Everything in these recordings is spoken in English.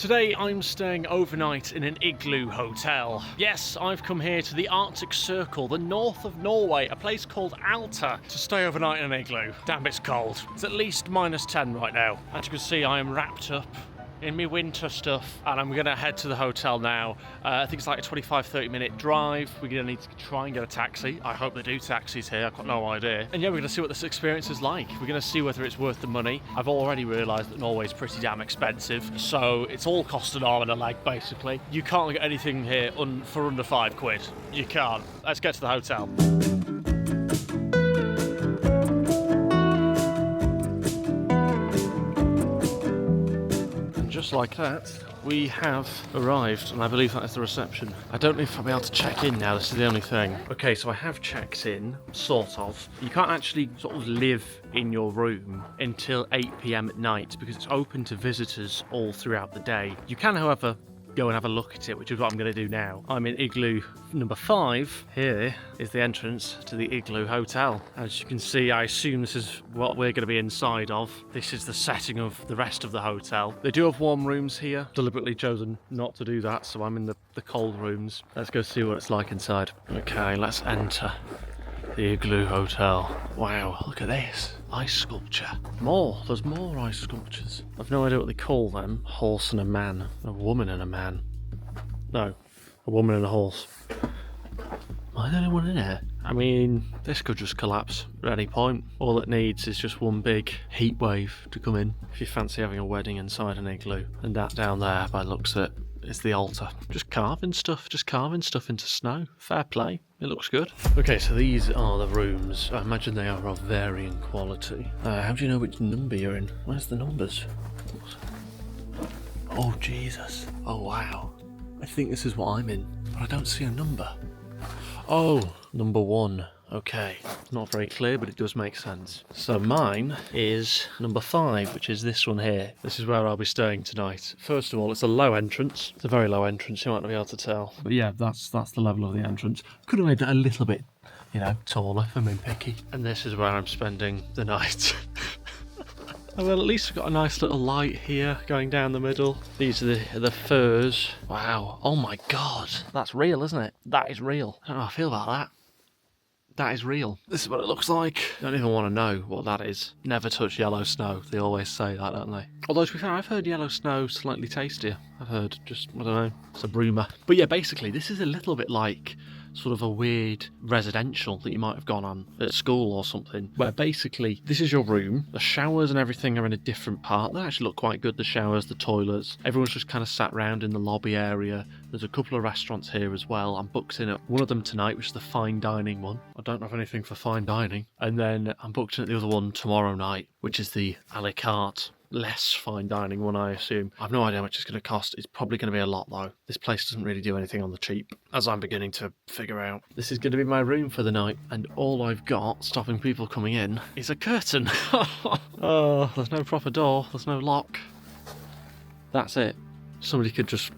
Today I'm staying overnight in an IGLOO hotel. Yes, I've come here to the Arctic Circle, the north of Norway, a place called Alta, to stay overnight in an igloo. Damn, it's cold. It's at least -10 right now. As you can see, I am wrapped up in my winter stuff, and I'm gonna head to the hotel now. I think it's like a 25-30 minute drive. We're gonna need to try and get a taxi. I hope they do taxis here, I've got no idea. And yeah, we're gonna see what this experience is like. We're gonna see whether it's worth the money. I've already realised that Norway's pretty damn expensive, so it's all cost an arm and a leg basically. You can't get anything here for under £5. You can't. Let's get to the hotel. Just like that, we have arrived, and I believe that is the reception. I don't know if I'll be able to check in now, this is the only thing. Okay, so I have checked in, sort of. You can't actually sort of live in your room until 8 PM at night because it's open to visitors all throughout the day. You can, however, go and have a look at it, which is what I'm going to do now. I'm in igloo number 5. Here is the entrance to the IGLOO hotel. As you can see, I assume this is what we're going to be inside of. This is the setting of the rest of the hotel. They do have warm rooms here. Deliberately chosen not to do that, so I'm in the cold rooms. Let's go see what it's like inside. Okay, let's enter the IGLOO hotel. Wow, look at this. Ice sculpture. There's more ice sculptures. I've no idea what they call them. Horse and a man. A woman and a man. No, a woman and a horse. Am I the only one in here? I mean, this could just collapse at any point. All it needs is just one big heat wave to come in. If you fancy having a wedding inside an igloo. And that down there, by the looks of it, is the altar. Just carving stuff into snow. Fair play. It looks good. Okay, so these are the rooms. I imagine they are of varying quality. How do you know which number you're in? Where's the numbers? Oh, Jesus. Oh, wow. I think this is what I'm in, but I don't see a number. Oh, number 1. Okay, not very clear, but it does make sense. So mine is number 5, which is this one here. This is where I'll be staying tonight. First of all, it's a low entrance. It's a very low entrance, you might not be able to tell. But yeah, that's the level of the entrance. Could have made that a little bit, taller for me, picky. And this is where I'm spending the night. Oh, well, at least we've got a nice little light here going down the middle. These are the furs. Wow. Oh my God. That's real, isn't it? That is real. I don't know how I feel about that. That is real. This is what it looks like. Don't even want to know what that is. Never touch yellow snow. They always say that, don't they? Although, to be fair, I've heard yellow snow slightly tastier. I've heard, I don't know, it's a rumour. But yeah, basically, this is a little bit like sort of a weird residential that you might have gone on at school or something, where basically this is your room. The showers and everything are in a different part. They actually look quite good, the showers, the toilets. Everyone's just kind of sat around in the lobby area. There's a couple of restaurants here as well. I'm booked in at one of them tonight, which is the fine dining one. I don't have anything for fine dining. And then I'm booked in at the other one tomorrow night, which is the a la carte, less fine dining one, I assume. I've no idea how much it's going to cost. It's probably going to be a lot though. This place doesn't really do anything on the cheap, as I'm beginning to figure out. This is going to be my room for the night, and all I've got stopping people coming in is a curtain. Oh, there's no proper door, there's no lock. That's it. Somebody could just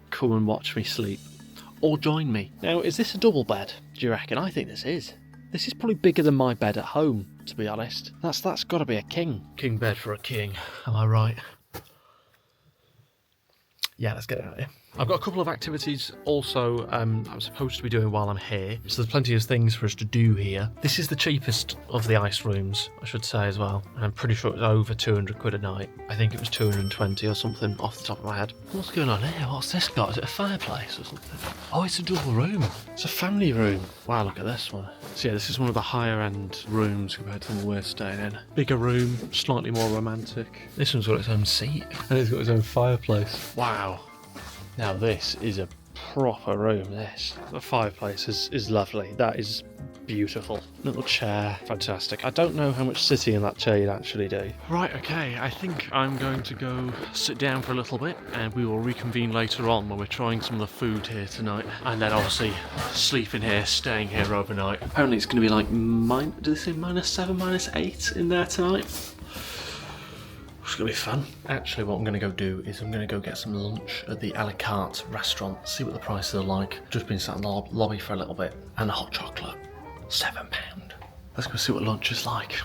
come and watch me sleep. Or join me. Now, is this a double bed, do you reckon? I think this is. This is probably bigger than my bed at home, to be honest. That's got to be a king. King bed for a king, am I right? Yeah, let's get out of here. I've got a couple of activities also I'm supposed to be doing while I'm here. So there's plenty of things for us to do here. This is the cheapest of the ice rooms, I should say as well. And I'm pretty sure it was over 200 quid a night. I think it was 220 or something off the top of my head. What's going on here? What's this got? Is it a fireplace or something? Oh, it's a double room. It's a family room. Wow, look at this one. So yeah, this is one of the higher end rooms compared to the one we're staying in. Bigger room, slightly more romantic. This one's got its own seat. And it's got its own fireplace. Wow. Now this is a proper room, this. The fireplace is lovely. That is beautiful. Little chair, fantastic. I don't know how much sitting in that chair you'd actually do. Right, okay, I think I'm going to go sit down for a little bit and we will reconvene later on when we're trying some of the food here tonight. And then obviously sleeping here, staying here overnight. Apparently it's going to be like, did they say -7, -8 in there tonight? It's going to be fun. Actually, what I'm going to go do is I'm going to go get some lunch at the a la carte restaurant, see what the prices are like. Just been sat in the lobby for a little bit. And a hot chocolate. £7. Let's go see what lunch is like.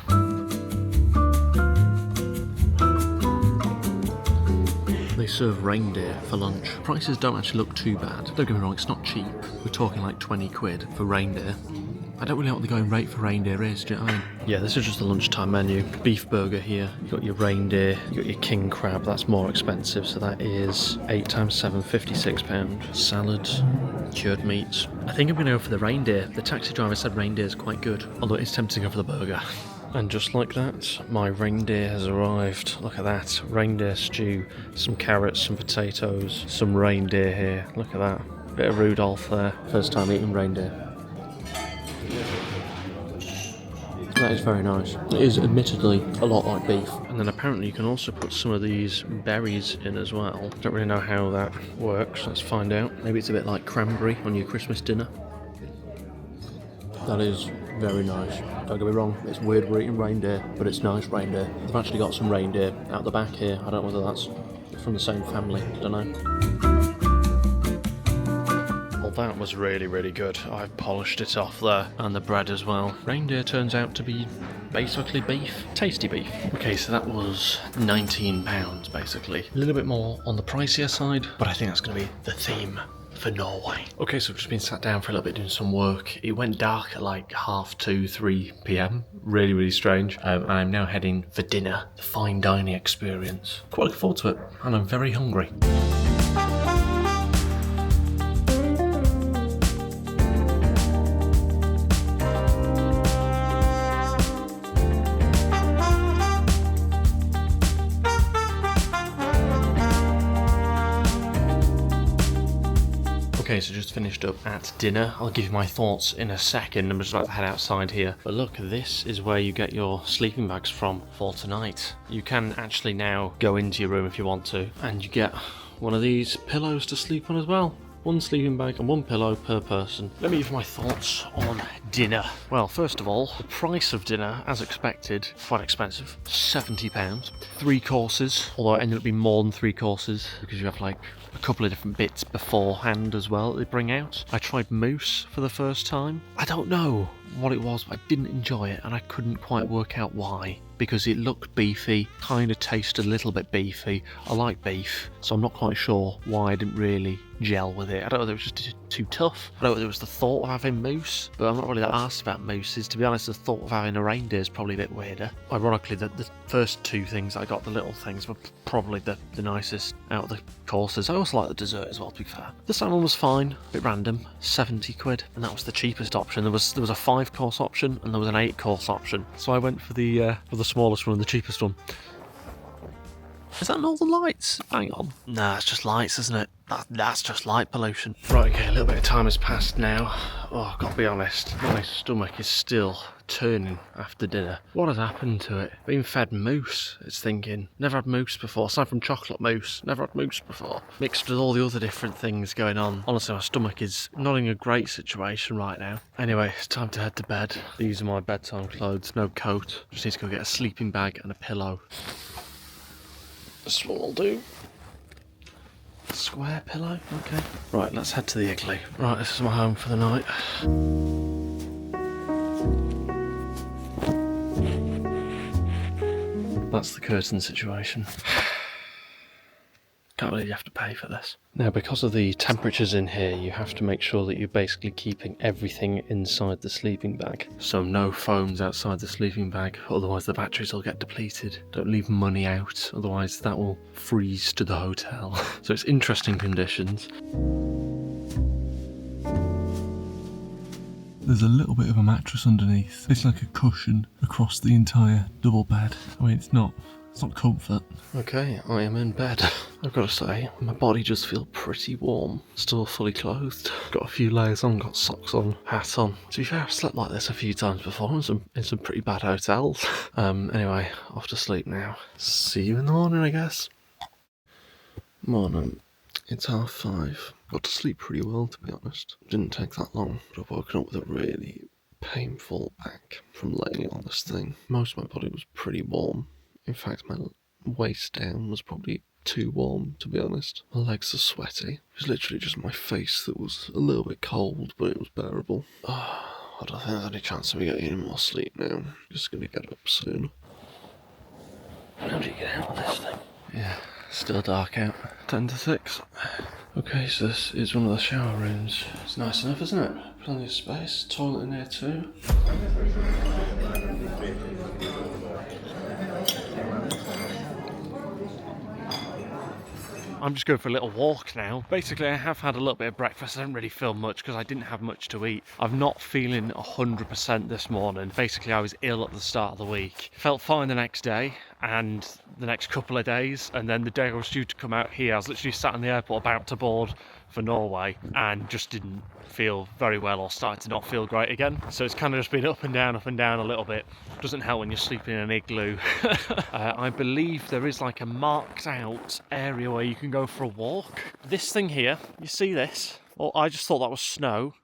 they serve reindeer for lunch. Prices don't actually look too bad. Don't get me wrong, it's not cheap. We're talking like 20 quid for reindeer. I don't really know what the going rate for reindeer is, do you know what I mean? Yeah, this is just the lunchtime menu. Beef burger here. You've got your reindeer, you've got your king crab, that's more expensive, so that is 8 times 7, £56. Salad, cured meats. I think I'm going to go for the reindeer. The taxi driver said reindeer is quite good, although it's tempting to go for the burger. And just like that, my reindeer has arrived. Look at that, reindeer stew, some carrots, some potatoes, some reindeer here. Look at that, bit of Rudolph there. First time eating reindeer. That is very nice. It is admittedly a lot like beef. And then apparently you can also put some of these berries in as well. Don't really know how that works, let's find out. Maybe it's a bit like cranberry on your Christmas dinner. That is very nice. Don't get me wrong, it's weird we're eating reindeer, but it's nice reindeer. I've actually got some reindeer out the back here. I don't know whether that's from the same family, I don't know. That was really, really good. I've polished it off there, and the bread as well. Reindeer turns out to be basically beef. Tasty beef. Okay, so that was £19 basically. A little bit more on the pricier side, but I think that's going to be the theme for Norway. Okay, so I've just been sat down for a little bit doing some work. It went dark at like 2:30, 3 p.m. Really, really strange. And I'm now heading for dinner, the fine dining experience. Quite looking forward to it, and I'm very hungry. Okay, so just finished up at dinner. I'll give you my thoughts in a second. I'm just about to head outside here. But look, this is where you get your sleeping bags from for tonight. You can actually now go into your room if you want to, and you get one of these pillows to sleep on as well. One sleeping bag and one pillow per person. Let me give you my thoughts on dinner. Well, first of all, the price of dinner, as expected, quite expensive. £70. 3 courses, although it ended up being more than 3 courses because you have like a couple of different bits beforehand as well that they bring out. I tried mousse for the first time. I don't know what it was, but I didn't enjoy it, and I couldn't quite work out why. Because it looked beefy, kind of tasted a little bit beefy. I like beef, so I'm not quite sure why I didn't really gel with it. I don't know whether it was just too tough. I don't know whether it was the thought of having mousse, but I'm not really that arsed about mousses. To be honest, the thought of having a reindeer is probably a bit weirder. Ironically, the first 2 things I got, the little things, were probably the nicest out of the courses. I also like the dessert as well, to be fair. The salmon was fine, a bit random, 70 quid, and that was the cheapest option. There was a 5-course option and there was an 8-course option, so I went for the smallest one and the cheapest one. Is that Northern Lights? Hang on. Nah, it's just lights, isn't it? That's just light pollution. Right, okay, a little bit of time has passed now. Oh, I've got to be honest, my stomach is still turning after dinner. What has happened to it? Being fed mousse, it's thinking. Never had mousse before, aside from chocolate mousse. Never had mousse before. Mixed with all the other different things going on. Honestly, my stomach is not in a great situation right now. Anyway, it's time to head to bed. These are my bedtime clothes, no coat. Just need to go get a sleeping bag and a pillow. This one will do. Square pillow, okay. Right, let's head to the igloo. Right, this is my home for the night. That's the curtain situation. Can't believe you have to pay for this. Now, because of the temperatures in here, you have to make sure that you're basically keeping everything inside the sleeping bag. So no phones outside the sleeping bag, otherwise the batteries will get depleted. Don't leave money out, otherwise that will freeze to the hotel. So it's interesting conditions. There's a little bit of a mattress underneath. It's like a cushion across the entire double bed. I mean, it's not comfort. Okay, I am in bed. I've got to say, my body does feel pretty warm. Still fully clothed. Got a few layers on, got socks on, hat on. To be fair, I've slept like this a few times before in some pretty bad hotels. Anyway, off to sleep now. See you in the morning, I guess. Morning. It's 5:30. Got to sleep pretty well, to be honest. Didn't take that long, but I've woken up with a really painful back from laying on this thing. Most of my body was pretty warm. In fact, my waist down was probably too warm, to be honest. My legs are sweaty. It was literally just my face that was a little bit cold, but it was bearable. I don't think there's any chance of me getting any more sleep now. Just gonna get up soon. How do you get out of this thing? Yeah, Still dark out. 10 to 6. Okay, so this is one of the shower rooms. It's nice enough, isn't it? Plenty of space. Toilet in here too. I'm just going for a little walk now. Basically, I have had a little bit of breakfast. I didn't really feel much because I didn't have much to eat. I'm not feeling 100% this morning. Basically, I was ill at the start of the week. Felt fine the next day and the next couple of days. And then the day I was due to come out here, I was literally sat in the airport about to board for Norway and just didn't feel very well or started to not feel great again. So it's kind of just been up and down a little bit. Doesn't help when you're sleeping in an igloo. I believe there is like a marked out area where you can go for a walk. This thing here, you see this? Well, I just thought that was snow.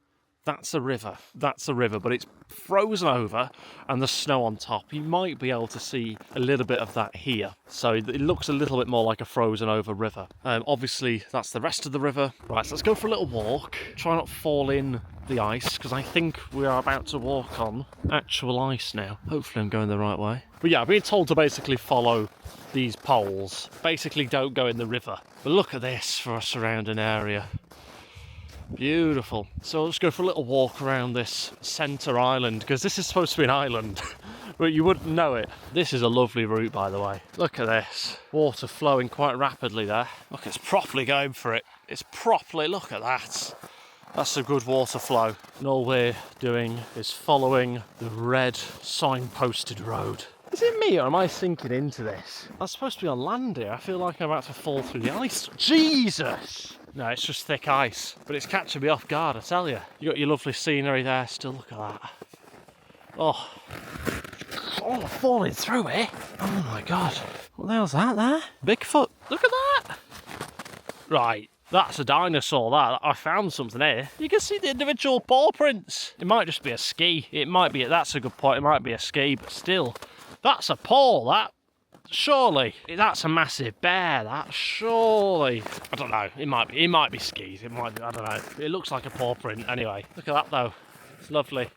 That's a river. That's a river, but it's frozen over and the snow on top. You might be able to see a little bit of that here. So it looks a little bit more like a frozen over river. Obviously, that's the rest of the river. Right, so let's go for a little walk. Try not to fall in the ice, because I think we are about to walk on actual ice now. Hopefully I'm going the right way. But yeah, I've been told to basically follow these poles. Basically don't go in the river. But look at this for a surrounding area. Beautiful. So let's go for a little walk around this centre island, because this is supposed to be an island, but you wouldn't know it. This is a lovely route, by the way. Look at this. Water flowing quite rapidly there. Look, it's properly going for it. It's properly, look at that. That's a good water flow. And all we're doing is following the red signposted road. Is it me or am I sinking into this? I'm supposed to be on land here. I feel like I'm about to fall through the ice. Jesus! No, it's just thick ice. But it's catching me off guard, I tell you. You got your lovely scenery there still. Look at that. Oh, I'm falling through it. Oh my God. What the hell's that there? Bigfoot. Look at that. Right. That's a dinosaur, that. I found something here. You can see the individual paw prints. It might just be a ski. It might be, that's a good point, it might be a ski, but still. That's a paw, that. Surely. That's a massive bear, that. Surely. I don't know. It might be skis. It might be, I don't know. It looks like a paw print anyway. Look at that though. It's lovely.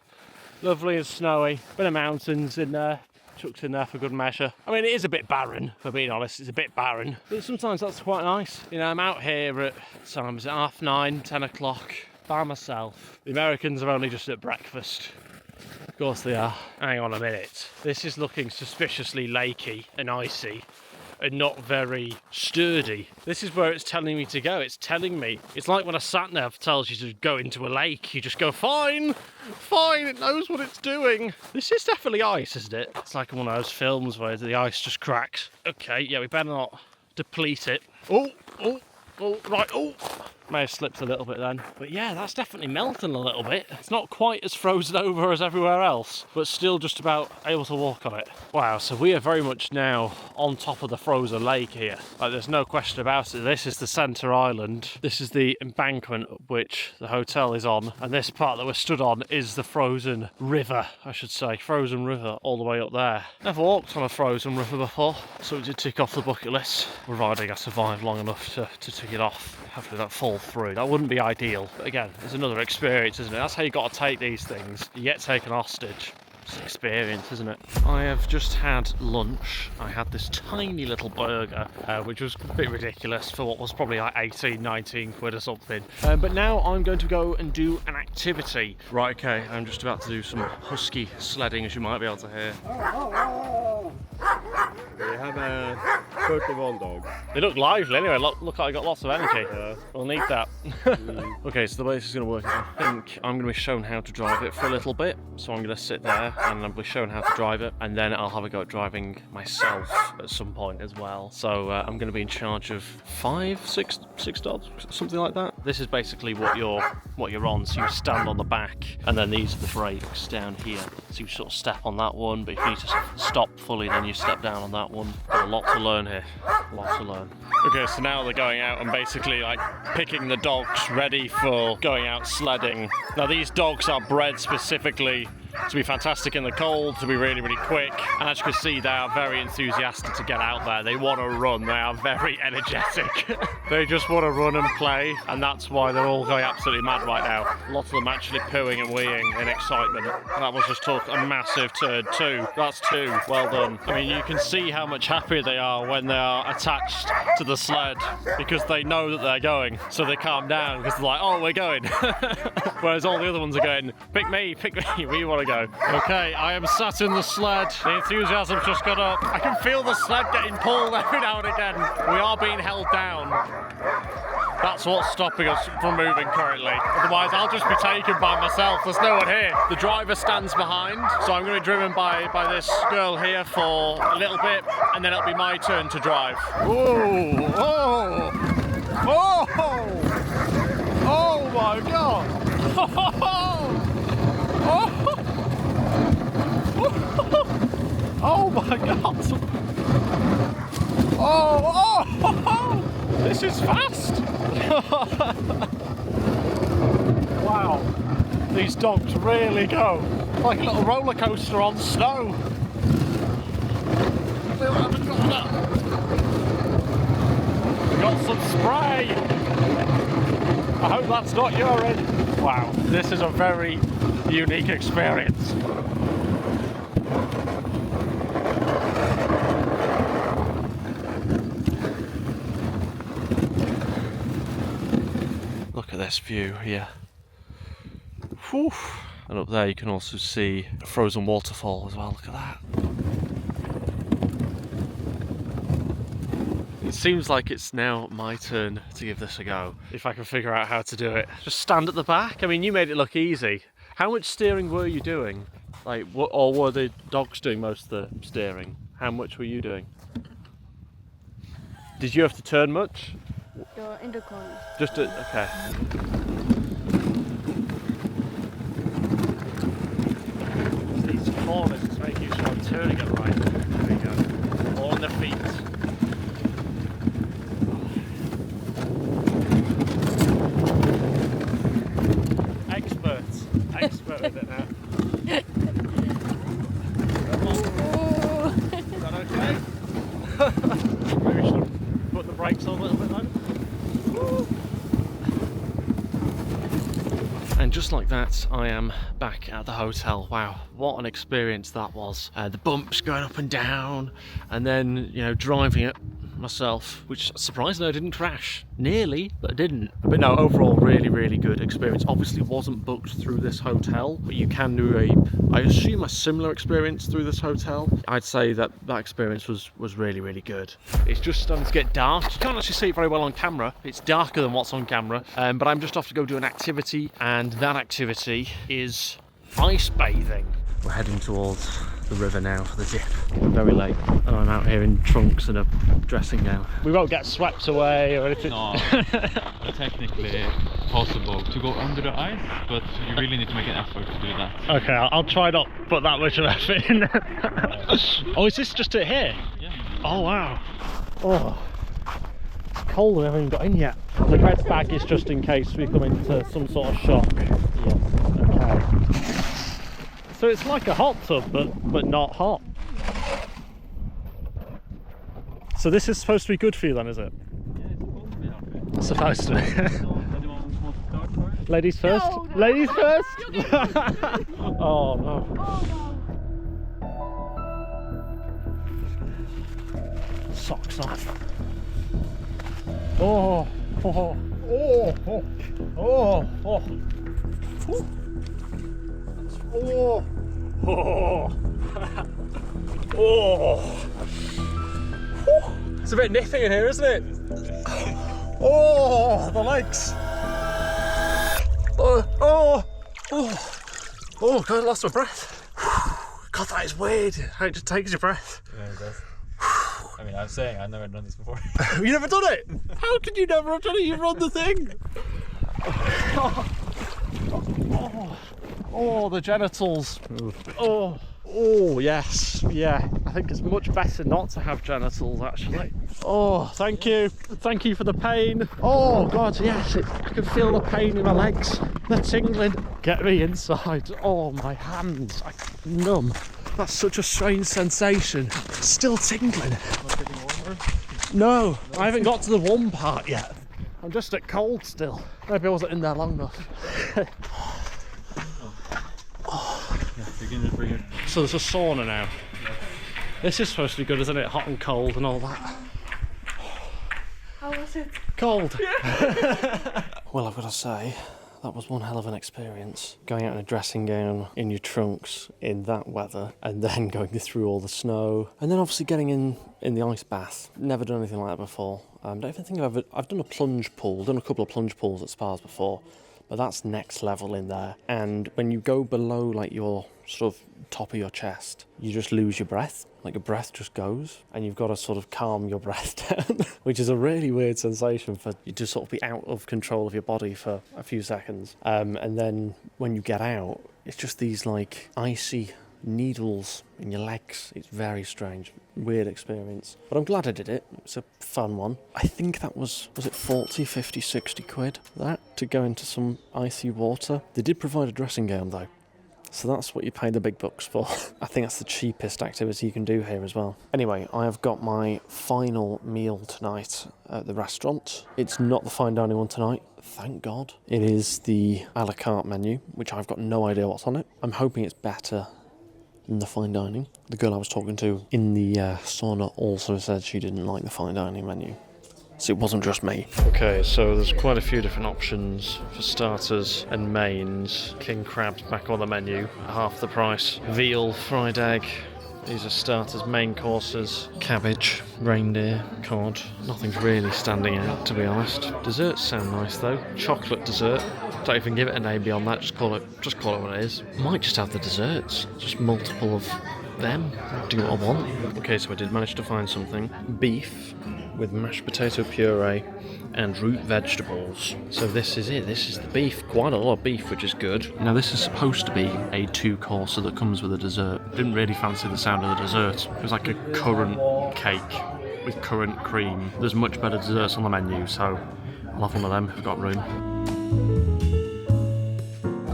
Lovely and snowy. Bit of mountains in there. Chucked in there for good measure. I mean, it is a bit barren, for being honest. It's a bit barren, but sometimes that's quite nice. You know, I'm out here at times at 9:30, 10 o'clock by myself. The Americans are only just at breakfast. Of course they are. Hang on a minute. This is looking suspiciously lakey and icy and not very sturdy. This is where it's telling me to go. It's telling me. It's like when a sat-nav tells you to go into a lake. You just go, fine, fine, it knows what it's doing. This is definitely ice, isn't it? It's like one of those films where the ice just cracks. Okay, yeah, we better not deplete it. Oh, right, oh. May have slipped a little bit then. But yeah, that's definitely melting a little bit. It's not quite as frozen over as everywhere else, but still just about able to walk on it. Wow, so we are very much now on top of the frozen lake here. Like, there's no question about it. This is the centre island. This is the embankment which the hotel is on. And this part that we're stood on is the frozen river, I should say. Frozen river all the way up there. Never walked on a frozen river before, so it did tick off the bucket list, providing I survived long enough to tick it off. Hopefully that fall through. That wouldn't be ideal, but again, it's another experience, isn't it? That's how you got to take these things. You get taken hostage. It's an experience, isn't it? I have just had lunch. I had this tiny little burger, which was a bit ridiculous for what was probably like 18, 19 quid or something. But now I'm going to go and do an activity. Right, okay, I'm just about to do some husky sledding, as you might be able to hear. We have a 31 dog. They look lively anyway. Look like I got lots of energy. Yeah. We'll need that. Okay, so the way this is going to work is I think I'm going to be shown how to drive it for a little bit. So I'm going to sit there and I'll be shown how to drive it, and then I'll have a go at driving myself at some point as well. So I'm going to be in charge of 6 dogs, something like that. This is basically what you're on. So you stand on the back, and then these are the brakes down here. So you sort of step on that one, but if you need to stop fully, then you step down on that one. Got a lot to learn here. A lot to learn. Okay, so now they're going out and basically like picking the dogs ready for going out sledding. Now these dogs are bred specifically to be fantastic in the cold, to be really, really quick. And as you can see, they are very enthusiastic to get out there. They want to run. They are very energetic. They just want to run and play, and that's why they're all going absolutely mad right now. Lots of them actually pooing and weeing in excitement. And that was just a massive turd. 2. That's 2. Well done. I mean, you can see how much happier they are when they are attached to the sled, because they know that they're going, so they calm down because they're like, oh, we're going. Whereas all the other ones are going, pick me, we want to go. Okay, I am sat in the sled. The enthusiasm's just got up. I can feel the sled getting pulled every now and again. We are being held down. That's what's stopping us from moving currently. Otherwise, I'll just be taken by myself. There's no one here. The driver stands behind, so I'm going to be driven by this girl here for a little bit, and then it'll be my turn to drive. Whoa! Oh! Oh! Oh my God! Oh my God! Oh! This is fast! Wow, these dogs really go. Like a little roller coaster on snow. We haven't got that. We got some spray. I hope that's not urine. Wow, this is a very unique experience. Look at this view here. Whew. And up there you can also see a frozen waterfall as well. Look at that. It seems like it's now my turn to give this a go, if I can figure out how to do it. Just stand at the back. I mean, you made it look easy. How much steering were you doing? Like, or were the dogs doing most of the steering? How much were you doing? Did you have to turn much? In the corner. Just to, okay. These corners to make you sure I'm turning it right. There we go. All on the feet. Expert with it now. Is that okay? Maybe we should put the brakes on a little bit then. And just like that, I am back at the hotel. Wow, what an experience that was. The bumps going up and down, and then, you know, driving it myself, which surprisingly I didn't crash. Nearly, but I didn't. But no, overall really, really good experience. Obviously wasn't booked through this hotel, but you can do I assume a similar experience through this hotel. I'd say that experience was really, really good. It's just starting to get dark. You can't actually see it very well on camera. It's darker than what's on camera, but I'm just off to go do an activity, and that activity is ice bathing. We're heading towards the river now for the dip. We're very late, and I'm out here in trunks and a dressing gown. We won't get swept away or anything. No, technically possible to go under the ice, but you really need to make an effort to do that. Okay, I'll try not to put that much of effort in. Oh, is this just it here? Yeah. Oh wow. Oh, it's cold. We haven't even got in yet. The red bag is just in case we come into some sort of shock. Yeah. Okay. So it's like a hot tub, but not hot. So this is supposed to be good for you then, is it? Yeah, it's supposed to be okay. Supposed to be. So, anyone want to start first? Ladies first? No, no. Ladies first? Oh no. Socks off. Oh, oh, oh, oh, oh, oh. Oh, oh, oh. It's a bit nippy in here, isn't it? Oh, the legs. Oh, oh, oh, oh, God, I lost my breath. God, that is weird. How it just takes your breath. Yeah, it does. I mean, I'm saying I've never done this before. You never done it? How could you never have done it? You run the thing. Oh, oh, the genitals. Oh, Oh, yes, yeah. I think it's much better not to have genitals, actually. Oh, thank you. Thank you for the pain. Oh, God, yes, I can feel the pain in my legs. They're tingling. Get me inside. Oh, my hands. I'm numb. That's such a strange sensation. Still tingling. Not getting warmer? No, I haven't got to the warm part yet. I'm just at cold still. Maybe I wasn't in there long enough. Yeah, you can just bring it. So there's a sauna now. This is supposed to be good, isn't it? Hot and cold and all that. How was it? Cold. Well, I've got to say, that was one hell of an experience. Going out in a dressing gown, in your trunks, in that weather, and then going through all the snow. And then obviously getting in the ice bath. Never done anything like that before. Don't even think I've done a plunge pool, done a couple of plunge pools at spas before. But that's next level in there. And when you go below like your sort of top of your chest, you just lose your breath. Like your breath just goes, and you've got to sort of calm your breath down, which is a really weird sensation for you to sort of be out of control of your body for a few seconds. And then when you get out, it's just these like icy needles in your legs. It's very strange, weird experience. But I'm glad I did it. It's a fun one. I think that was it 40, 50, 60 quid, that, to go into some icy water. They did provide a dressing gown though. So that's what you pay the big bucks for. I think that's the cheapest activity you can do here as well. Anyway, I have got my final meal tonight at the restaurant. It's not the fine dining one tonight, thank God. It is the a la carte menu, which I've got no idea what's on it. I'm hoping it's better than the fine dining. The girl I was talking to in the sauna also said she didn't like the fine dining menu. So it wasn't just me. Okay, so there's quite a few different options for starters and mains. King crab's back on the menu, half the price. Veal, fried egg. These are starters, main courses. Cabbage, reindeer, cod. Nothing's really standing out, to be honest. Desserts sound nice though. Chocolate dessert. Don't even give it a name beyond that. Just call it what it is. Might just have the desserts. Just multiple of them. Do what I want. Okay, so I did manage to find something. Beef with mashed potato puree and root vegetables. So this is it, this is the beef. Quite a lot of beef, which is good. Now this is supposed to be a 2-courser that comes with a dessert. Didn't really fancy the sound of the dessert. It was like a currant cake with currant cream. There's much better desserts on the menu, so I'll have one of them if we've got room.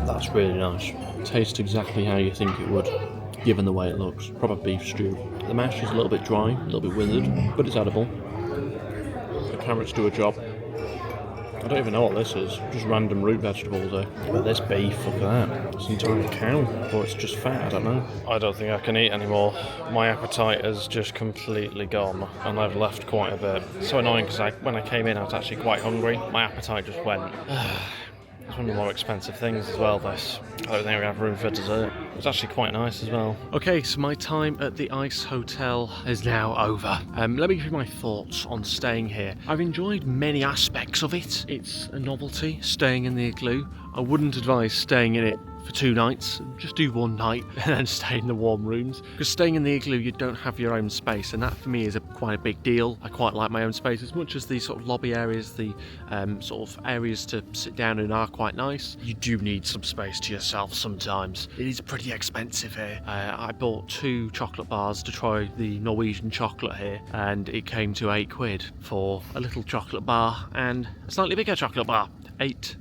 That's really nice. Tastes exactly how you think it would, given the way it looks. Proper beef stew. The mash is a little bit dry, a little bit withered, but it's edible. The carrots do a job. I don't even know what this is, just random root vegetables there. But this beef, look at that. It's an entire cow, or it's just fat, I don't know. I don't think I can eat anymore. My appetite has just completely gone, and I've left quite a bit. It's so annoying because when I came in I was actually quite hungry. My appetite just went. It's one of the more expensive things as well, this. I don't think we have room for dessert. It's actually quite nice as well. Okay, so my time at the Ice Hotel is now over. Let me give you my thoughts on staying here. I've enjoyed many aspects of it. It's a novelty, staying in the igloo. I wouldn't advise staying in it for 2 nights. Just do 1 night and then stay in the warm rooms. Because staying in the igloo, you don't have your own space, and that for me is quite a big deal. I quite like my own space as much as the sort of lobby areas, the sort of areas to sit down in are quite nice. You do need some space to yourself sometimes. It is pretty expensive here. I bought 2 chocolate bars to try the Norwegian chocolate here, and it came to 8 quid for a little chocolate bar and a slightly bigger chocolate bar. £8.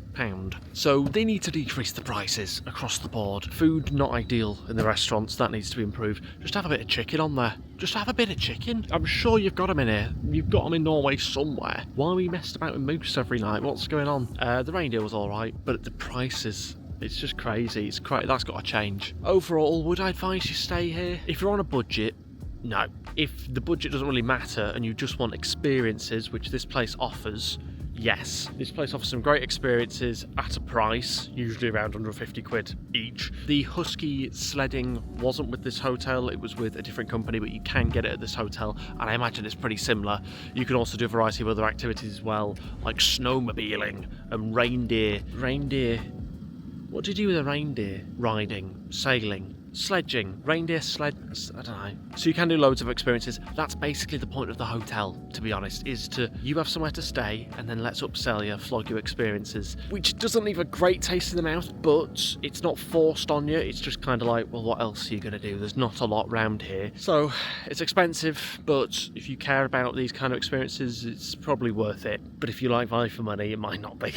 So they need to decrease the prices across the board. Food not ideal in the restaurants, that needs to be improved. Just have a bit of chicken on there. Just have a bit of chicken. I'm sure you've got them in here. You've got them in Norway somewhere. Why are we messed about with moose every night? What's going on? The reindeer was alright, but the prices, it's just crazy. That's got to change. Overall, would I advise you stay here? If you're on a budget, no. If the budget doesn't really matter and you just want experiences, which this place offers, yes, this place offers some great experiences at a price, usually around 150 quid each. The husky sledding wasn't with this hotel, it was with a different company, but you can get it at this hotel, and I imagine it's pretty similar. You can also do a variety of other activities as well, like snowmobiling and reindeer. What do you do with a reindeer? Riding, sailing. sledging, reindeer sleds, I don't know. So you can do loads of experiences. That's basically the point of the hotel, to be honest, is to, you have somewhere to stay and then let's upsell you, flog you experiences, which doesn't leave a great taste in the mouth, but it's not forced on you. It's just kind of like, well, what else are you going to do? There's not a lot round here. So it's expensive, but if you care about these kind of experiences, it's probably worth it. But if you like value for money, it might not be.